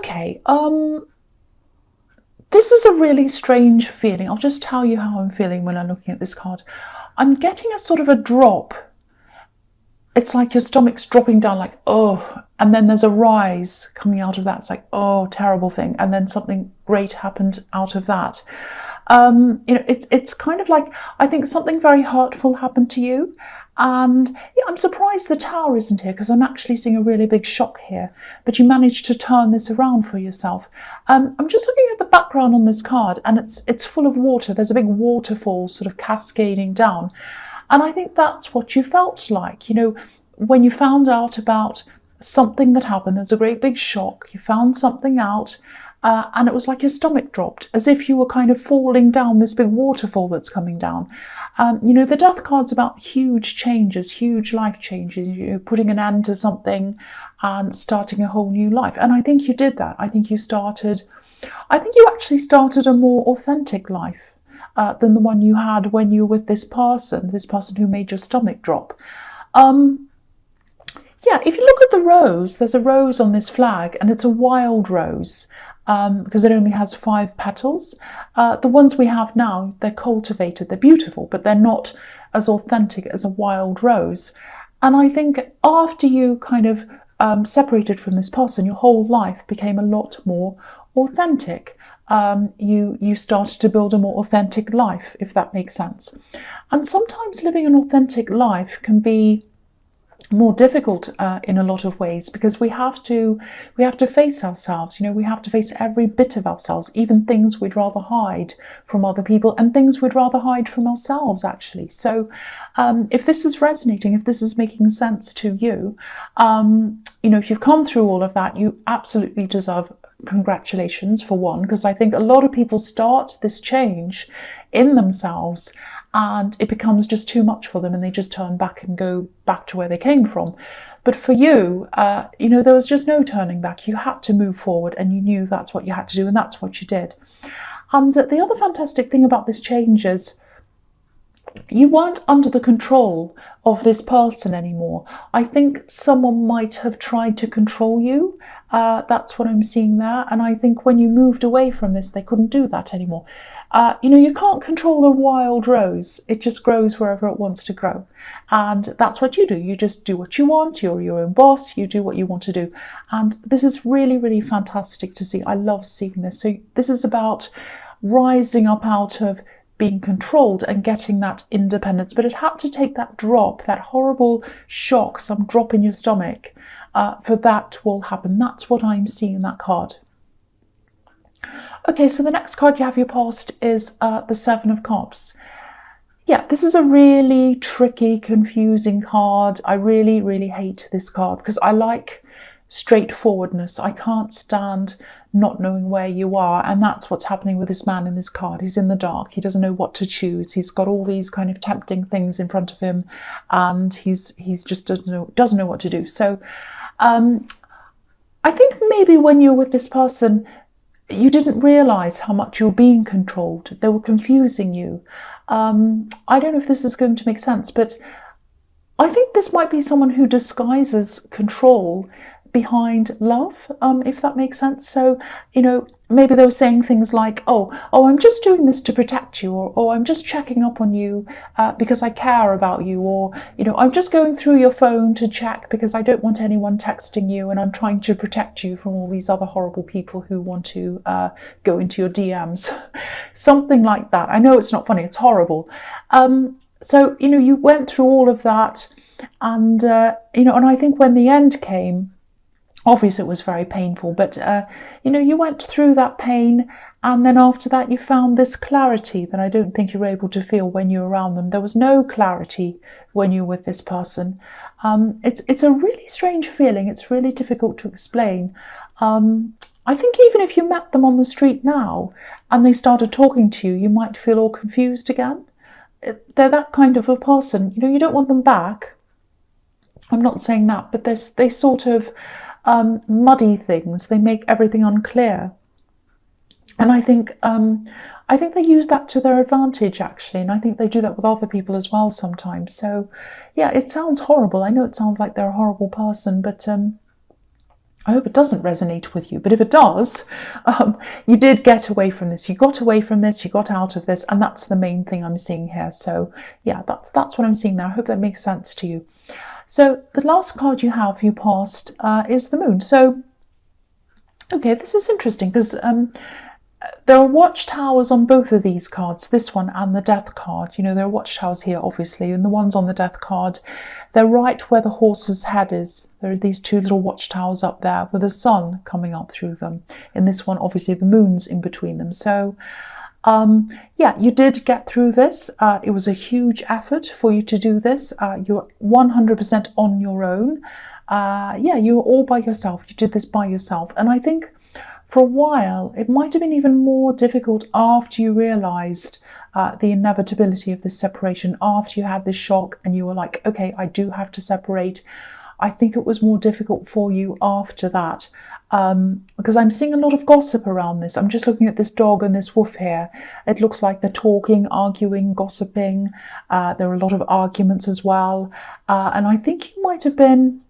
Okay, this is a really strange feeling. I'll just tell you how I'm feeling when I'm looking at this card. I'm getting a sort of a drop. It's like your stomach's dropping down, like, oh, and then there's a rise coming out of that. It's like, oh, terrible thing. And then something great happened out of that. It's kind of like, I think something very hurtful happened to you. And yeah, I'm surprised the Tower isn't here, because I'm actually seeing a really big shock here. But you managed to turn this around for yourself. I'm just looking at the background on this card, and it's full of water. There's a big waterfall sort of cascading down. And I think that's what you felt like, when you found out about something that happened. There's a great big shock. You found something out, and it was like your stomach dropped, as if you were kind of falling down this big waterfall that's coming down. The Death card's about huge changes, huge life changes, putting an end to something and starting a whole new life. And I think you did that. I think you actually started a more authentic life than the one you had when you were with this person who made your stomach drop. Yeah, if you look at the rose, there's a rose on this flag, and it's a wild rose because it only has 5 petals. The ones we have now, they're cultivated, they're beautiful, but they're not as authentic as a wild rose. And I think after you kind of separated from this person, your whole life became a lot more authentic. You started to build a more authentic life, if that makes sense. And sometimes living an authentic life can be more difficult in a lot of ways, because we have to face ourselves. We have to face every bit of ourselves, even things we'd rather hide from other people and things we'd rather hide from ourselves, actually. So if this is resonating, if this is making sense to you, if you've come through all of that, you absolutely deserve congratulations, for one, because I think a lot of people start this change in themselves and it becomes just too much for them, and they just turn back and go back to where they came from. But for you, there was just no turning back. You had to move forward, and you knew that's what you had to do, and that's what you did. And the other fantastic thing about this change is you weren't under the control of this person anymore. I think someone might have tried to control you. That's what I'm seeing there. And I think when you moved away from this, they couldn't do that anymore. You can't control a wild rose. It just grows wherever it wants to grow. And that's what you do. You just do what you want. You're your own boss. You do what you want to do. And this is really, really fantastic to see. I love seeing this. So this is about rising up out of being controlled and getting that independence. But it had to take that drop, that horrible shock, some drop in your stomach, for that will happen. That's what I'm seeing in that card. Okay, so the next card you have your past is the 7 of Cups. Yeah, this is a really tricky, confusing card. I really, really hate this card because I like straightforwardness. I can't stand not knowing where you are, and that's what's happening with this man in this card. He's in the dark. He doesn't know what to choose. He's got all these kind of tempting things in front of him, and he's just doesn't know what to do. So I think maybe when you're with this person, you didn't realize how much you're being controlled. They were confusing you. I don't know if this is going to make sense, but I think this might be someone who disguises control behind love, if that makes sense. So, maybe they were saying things like, oh, I'm just doing this to protect you, or oh, I'm just checking up on you because I care about you, or, I'm just going through your phone to check because I don't want anyone texting you, and I'm trying to protect you from all these other horrible people who want to go into your DMs. Something like that. I know it's not funny, it's horrible. So, you went through all of that, and, and I think when the end came, obviously it was very painful, but, you went through that pain, and then after that you found this clarity that I don't think you were able to feel when you were around them. There was no clarity when you were with this person. It's a really strange feeling. It's really difficult to explain. I think even if you met them on the street now and they started talking to you, you might feel all confused again. They're that kind of a person. You don't want them back. I'm not saying that, but they sort of muddy things. They make everything unclear, and I think they use that to their advantage, actually, and I think they do that with other people as well sometimes. So yeah, it sounds horrible. I know it sounds like they're a horrible person, but I hope it doesn't resonate with you, but if it does, you did get away from this. You got away from this, you got out of this, and that's the main thing I'm seeing here. So yeah, that's what I'm seeing there. I hope that makes sense to you. So the last card you have, you passed, is the Moon. So, okay, this is interesting because there are watchtowers on both of these cards, this one and the Death card. You know, there are watchtowers here, obviously, and the ones on the Death card, they're right where the horse's head is. There are these two little watchtowers up there with the sun coming up through them. In this one, obviously, the moon's in between them. So, yeah, you did get through this. It was a huge effort for you to do this. You're 100% on your own. Yeah, you were all by yourself. You did this by yourself. And I think for a while, it might have been even more difficult after you realised the inevitability of this separation, after you had this shock and you were like, okay, I do have to separate. I think it was more difficult for you after that, because I'm seeing a lot of gossip around this. I'm just looking at this dog and this wolf here. It looks like they're talking, arguing, gossiping. There are a lot of arguments as well. And I think you might have been...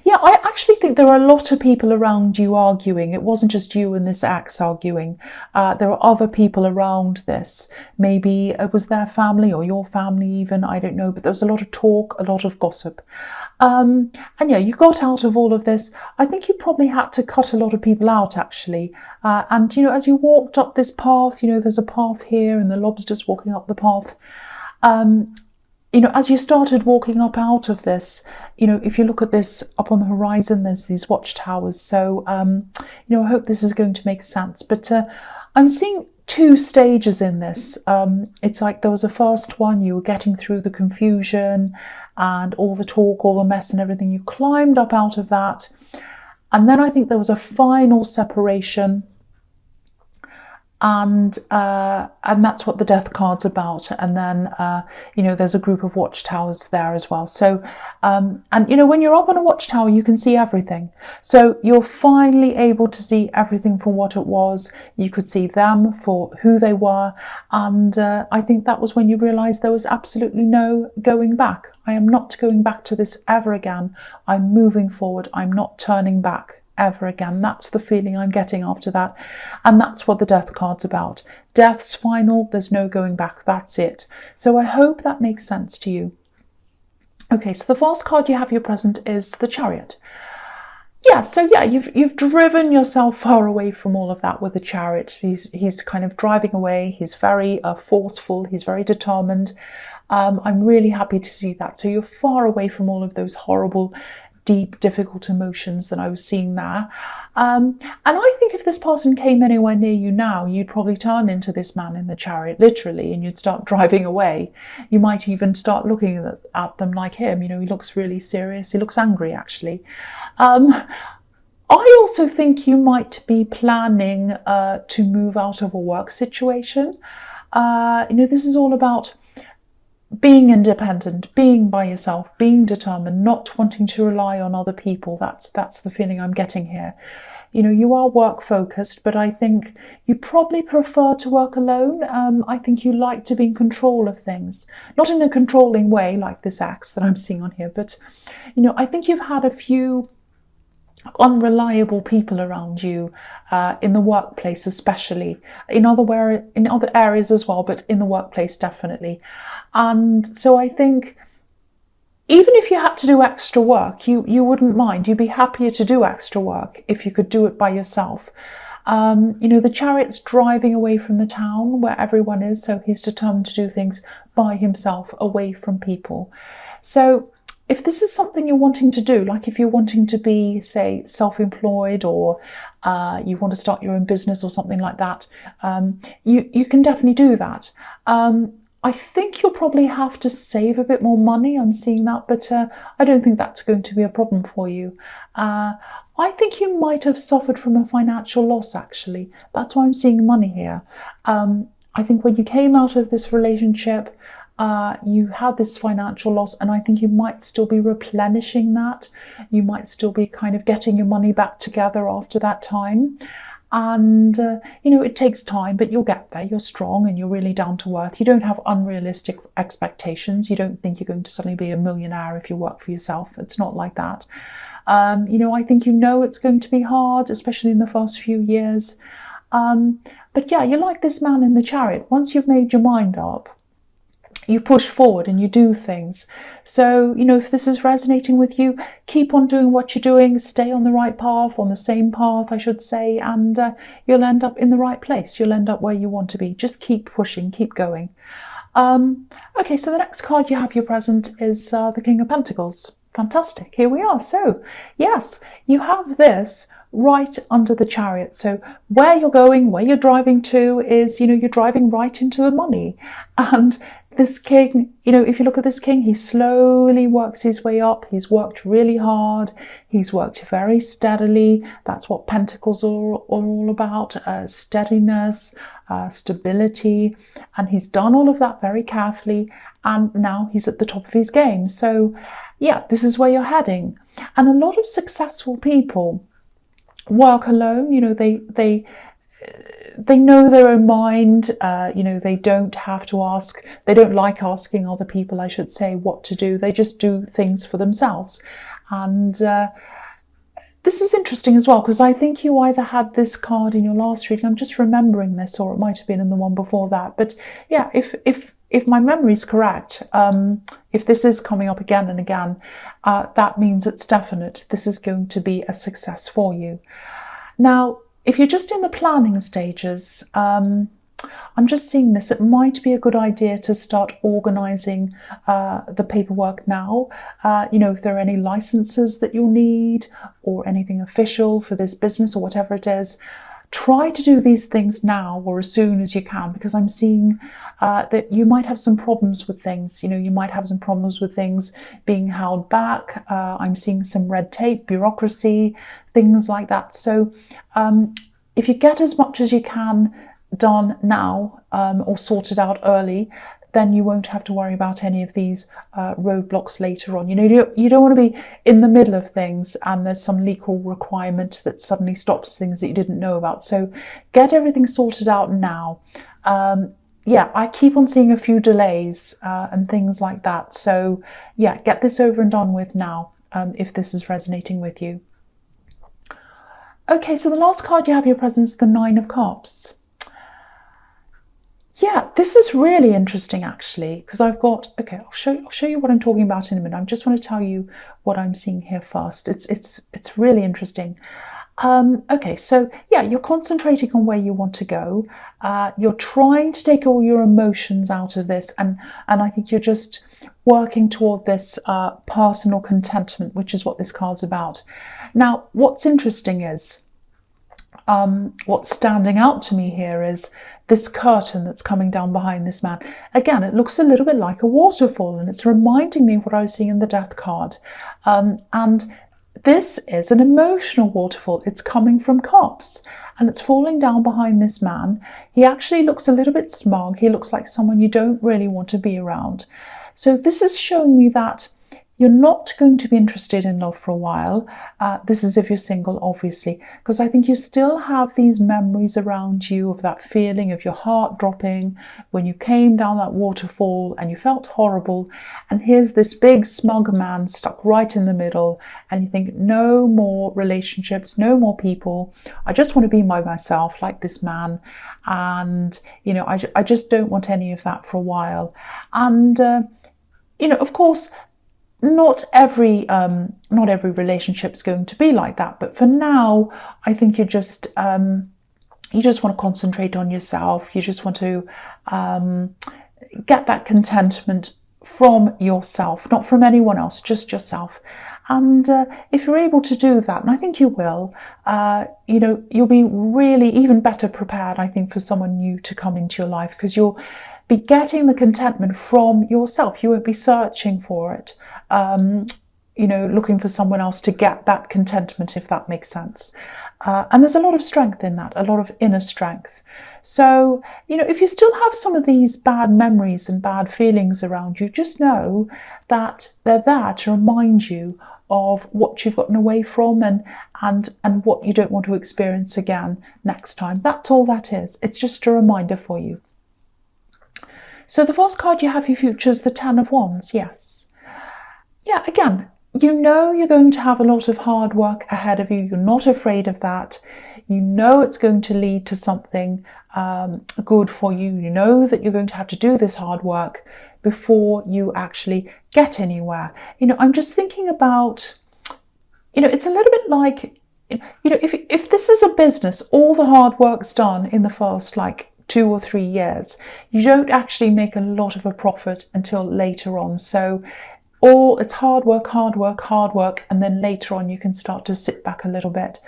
Yeah, I actually think there are a lot of people around you arguing. It wasn't just you and this ex arguing. There are other people around this. Maybe it was their family or your family even, I don't know. But there was a lot of talk, a lot of gossip. And yeah, you got out of all of this. I think you probably had to cut a lot of people out, actually. And, you know, as you walked up this path, you know, there's a path here and the lobster's walking up the path. You know, as you started walking up out of this, you know, if you look at this up on the horizon, there's these watchtowers. So, you know, I hope this is going to make sense. But I'm seeing two stages in this. It's like there was a first one, you were getting through the confusion and all the talk, all the mess and everything. You climbed up out of that. And then I think there was a final separation. And that's what the Death card's about. And then, you know, there's a group of watchtowers there as well. So, and, you know, when you're up on a watchtower, you can see everything. So you're finally able to see everything for what it was. You could see them for who they were. And I think that was when you realised there was absolutely no going back. I am not going back to this ever again. I'm moving forward. I'm not turning back ever again. That's the feeling I'm getting after that. And that's what the Death card's about. Death's final, there's no going back, that's it. So I hope that makes sense to you. Okay, so the first card you have your present is the Chariot. Yeah, so yeah, you've driven yourself far away from all of that with the Chariot. He's kind of driving away. He's very forceful. He's very determined. I'm really happy to see that. So you're far away from all of those horrible, deep, difficult emotions that I was seeing there. And I think if this person came anywhere near you now, you'd probably turn into this man in the Chariot, literally, and you'd start driving away. You might even start looking at them like him. You know, he looks really serious. He looks angry, actually. I also think you might be planning to move out of a work situation. You know, this is all about being independent, being by yourself, being determined, not wanting to rely on other people. That's the feeling I'm getting here. You know, you are work focused, but I think you probably prefer to work alone. I think you like to be in control of things, not in a controlling way like this axe that I'm seeing on here, but, you know, I think you've had a few unreliable people around you in the workplace, especially in other areas as well, but in the workplace definitely. And so I think even if you had to do extra work, you wouldn't mind. You'd be happier to do extra work if you could do it by yourself. You know, the Chariot's driving away from the town where everyone is, so he's determined to do things by himself, away from people. So if this is something you're wanting to do, like if you're wanting to be, say, self-employed, or you want to start your own business or something like that, you can definitely do that. I think you'll probably have to save a bit more money. I'm seeing that, but I don't think that's going to be a problem for you. I think you might have suffered from a financial loss, actually. That's why I'm seeing money here. I think when you came out of this relationship, you had this financial loss, and I think you might still be replenishing that. You might still be kind of getting your money back together after that time. And, you know, it takes time, but you'll get there. You're strong and you're really down to earth. You don't have unrealistic expectations. You don't think you're going to suddenly be a millionaire if you work for yourself. It's not like that. I think it's going to be hard, especially in the first few years. But yeah, you're like this man in the chariot. Once you've made your mind up, you push forward and you do things. So, if this is resonating with you, keep on doing what you're doing, stay on the right path, on the same path, I should say, and you'll end up in the right place. You'll end up where you want to be. Just keep pushing, keep going. Okay, so the next card you have your present is the King of Pentacles. Fantastic, here we are. So, yes, you have this right under the chariot. So where you're going, where you're driving to is, you're driving right into the money. And this king, if you look at this king, he slowly works his way up. He's worked really hard. He's worked very steadily. That's what Pentacles are all about, steadiness, stability. And he's done all of that very carefully. And now he's at the top of his game. So yeah, this is where you're heading. And a lot of successful people work alone. They know their own mind. They don't have to ask. They don't like asking other people, I should say, what to do. They just do things for themselves. And this is interesting as well, because I think you either had this card in your last reading. I'm just remembering this, or it might have been in the one before that. But yeah, if my memory is correct, if this is coming up again and again, that means it's definite. This is going to be a success for you. Now, if you're just in the planning stages, I'm just seeing this. It might be a good idea to start organising the paperwork now. If there are any licenses that you'll need or anything official for this business or whatever it is, try to do these things now or as soon as you can, because I'm seeing that you might have some problems with things. You might have some problems with things being held back. I'm seeing some red tape, bureaucracy, things like that. So if you get as much as you can done now or sorted out early, then you won't have to worry about any of these roadblocks later on. You don't want to be in the middle of things and there's some legal requirement that suddenly stops things that you didn't know about. So get everything sorted out now. Yeah, I keep on seeing a few delays and things like that. So yeah, get this over and done with now if this is resonating with you. Okay, so the last card you have your present is the Nine of Cups. Yeah, this is really interesting actually, because I've got, okay, I'll show you what I'm talking about in a minute. I just want to tell you what I'm seeing here first. It's really interesting. Okay, so yeah, you're concentrating on where you want to go. You're trying to take all your emotions out of this, and I think you're just working toward this personal contentment, which is what this card's about. Now, what's interesting is, what's standing out to me here is this curtain that's coming down behind this man. Again, it looks a little bit like a waterfall, and it's reminding me of what I was seeing in the Death card. And this is an emotional waterfall. It's coming from Cups, and it's falling down behind this man. He actually looks a little bit smug. He looks like someone you don't really want to be around. So this is showing me that you're not going to be interested in love for a while. This is if you're single, obviously, because I think you still have these memories around you of that feeling of your heart dropping when you came down that waterfall and you felt horrible. And here's this big smug man stuck right in the middle, and you think, no more relationships, no more people. I just want to be by myself like this man. And, I just don't want any of that for a while. And, of course, not every relationship's going to be like that, but for now, I think you just want to concentrate on yourself. You just want to get that contentment from yourself, not from anyone else, just yourself. And if you're able to do that, and I think you will, you'll be really even better prepared, I think, for someone new to come into your life, because you'll be getting the contentment from yourself. You won't be searching for it. Looking for someone else to get that contentment, if that makes sense. And there's a lot of strength in that, a lot of inner strength. So, if you still have some of these bad memories and bad feelings around you, just know that they're there to remind you of what you've gotten away from and what you don't want to experience again next time. That's all that is. It's just a reminder for you. So the first card you have your future is the Ten of Wands, yes. Yeah, again, You know you're going to have a lot of hard work ahead of you. You're not afraid of that. You know it's going to lead to something good for you. You know that you're going to have to do this hard work before you actually get anywhere. I'm just thinking about, it's a little bit like, if this is a business, all the hard work's done in the first 2 or 3 years. You don't actually make a lot of a profit until later on. So it's hard work, hard work, hard work, and then later on you can start to sit back a little bit.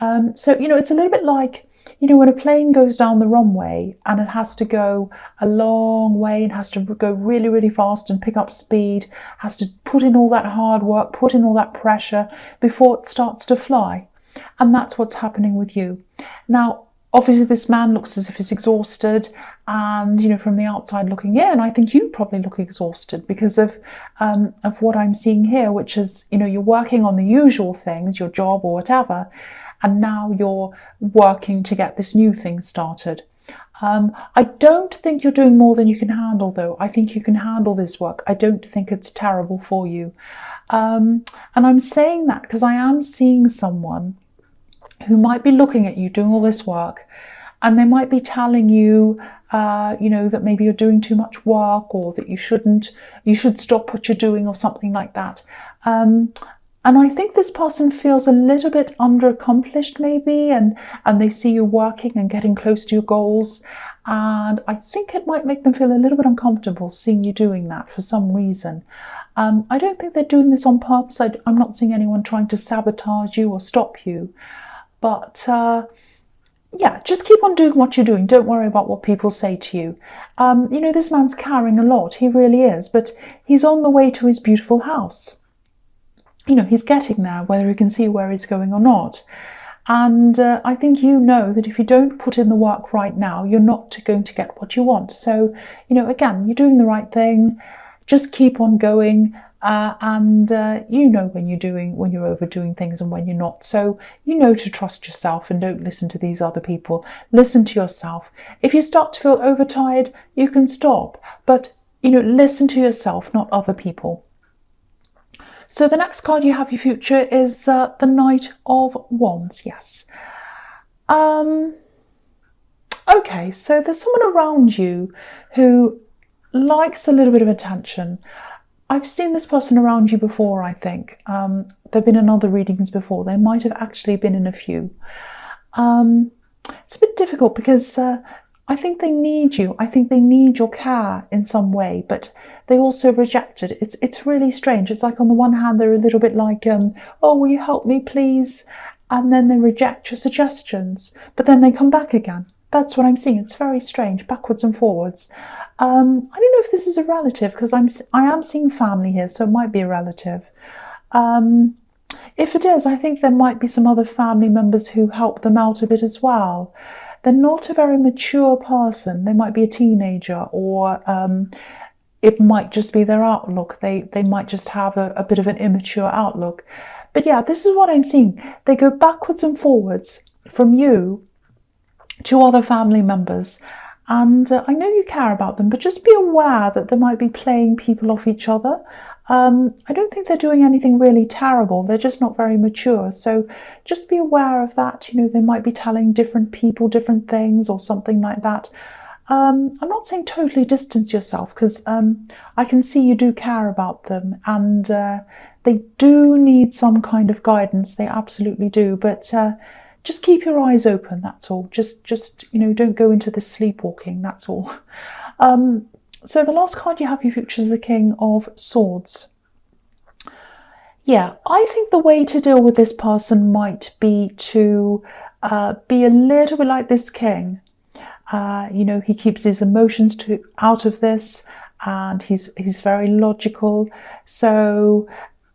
So it's a little bit like, when a plane goes down the runway and it has to go a long way and has to go really, really fast and pick up speed, has to put in all that hard work, put in all that pressure before it starts to fly. And that's what's happening with you. Now, obviously this man looks as if he's exhausted, and from the outside looking in, I think you probably look exhausted because of what I'm seeing here, which is, you're working on the usual things, your job or whatever, and now you're working to get this new thing started. I don't think you're doing more than you can handle, though. I think you can handle this work. I don't think it's terrible for you. And I'm saying that because I am seeing someone who might be looking at you doing all this work, and they might be telling you, that maybe you're doing too much work, or that you should stop what you're doing, or something like that. And I think this person feels a little bit underaccomplished maybe, and they see you working and getting close to your goals. And I think it might make them feel a little bit uncomfortable seeing you doing that for some reason. I don't think they're doing this on purpose. I'm not seeing anyone trying to sabotage you or stop you. But yeah, just keep on doing what you're doing. Don't worry about what people say to you. This man's carrying a lot. He really is. But he's on the way to his beautiful house. He's getting there, whether he can see where he's going or not. And I think that if you don't put in the work right now, you're not going to get what you want. So, again, you're doing the right thing. Just keep on going. And when you're overdoing things and when you're not. So to trust yourself and don't listen to these other people. Listen to yourself. If you start to feel overtired, you can stop. But, listen to yourself, not other people. So the next card you have, your future, is the Knight of Wands. Yes. Okay, so there's someone around you who likes a little bit of attention. I've seen this person around you before, I think. There have been in other readings before. They might have actually been in a few. It's a bit difficult because I think they need you. I think they need your care in some way, but they also reject it. It's really strange. It's like on the one hand, they're a little bit like, oh, will you help me, please? And then they reject your suggestions, but then they come back again. That's what I'm seeing. It's very strange, backwards and forwards. I don't know if this is a relative, because I am seeing family here, so it might be a relative. If it is, I think there might be some other family members who help them out a bit as well. They're not a very mature person. They might be a teenager, or it might just be their outlook. They might just have a bit of an immature outlook. But yeah, this is what I'm seeing. They go backwards and forwards from you to other family members. And I know you care about them, but just be aware that they might be playing people off each other. I don't think they're doing anything really terrible. They're just not very mature. So just be aware of that. They might be telling different people different things or something like that. I'm not saying totally distance yourself, because I can see you do care about them, and they do need some kind of guidance. They absolutely do. But just keep your eyes open, that's all. Just don't go into the sleepwalking, that's all. So the last card you have, your future, is the King of Swords. Yeah, I think the way to deal with this person might be to be a little bit like this king. He keeps his emotions out of this, and he's very logical. So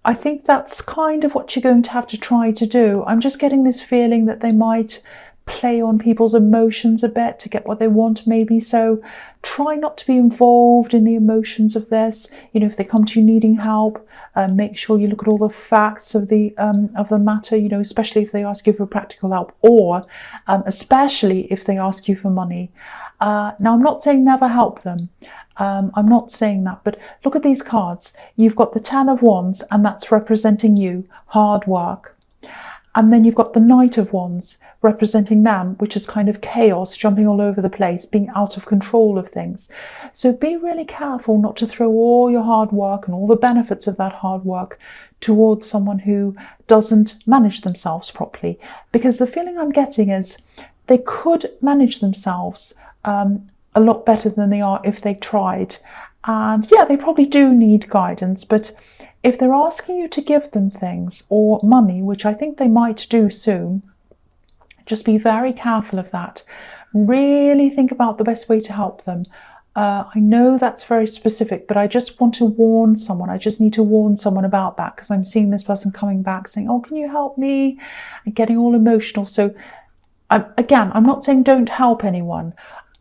I think that's kind of what you're going to have to try to do. I'm just getting this feeling that they might play on people's emotions a bit to get what they want, maybe. So try not to be involved in the emotions of this. If they come to you needing help, make sure you look at all the facts of the matter, especially if they ask you for practical help, or especially if they ask you for money. Now, I'm not saying never help them, I'm not saying that, but look at these cards. You've got the 10 of Wands, and that's representing you, hard work. And then you've got the Knight of Wands representing them, which is kind of chaos, jumping all over the place, being out of control of things. So be really careful not to throw all your hard work and all the benefits of that hard work towards someone who doesn't manage themselves properly. Because the feeling I'm getting is they could manage themselves a lot better than they are if they tried. And yeah, they probably do need guidance, but if they're asking you to give them things or money, which I think they might do soon, just be very careful of that. Really think about the best way to help them. I know that's very specific, but I just want to warn someone. I just need to warn someone about that, because I'm seeing this person coming back saying, oh, can you help me? And getting all emotional. So again, I'm not saying don't help anyone.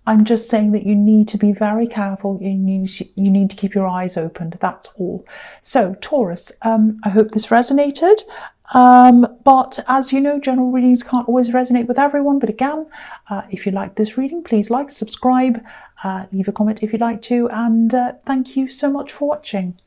I'm just saying that you need to be very careful. You need to keep your eyes open. That's all. So Taurus, I hope this resonated. But as you know, general readings can't always resonate with everyone. But again, if you like this reading, please like, subscribe, leave a comment if you'd like to. And thank you so much for watching.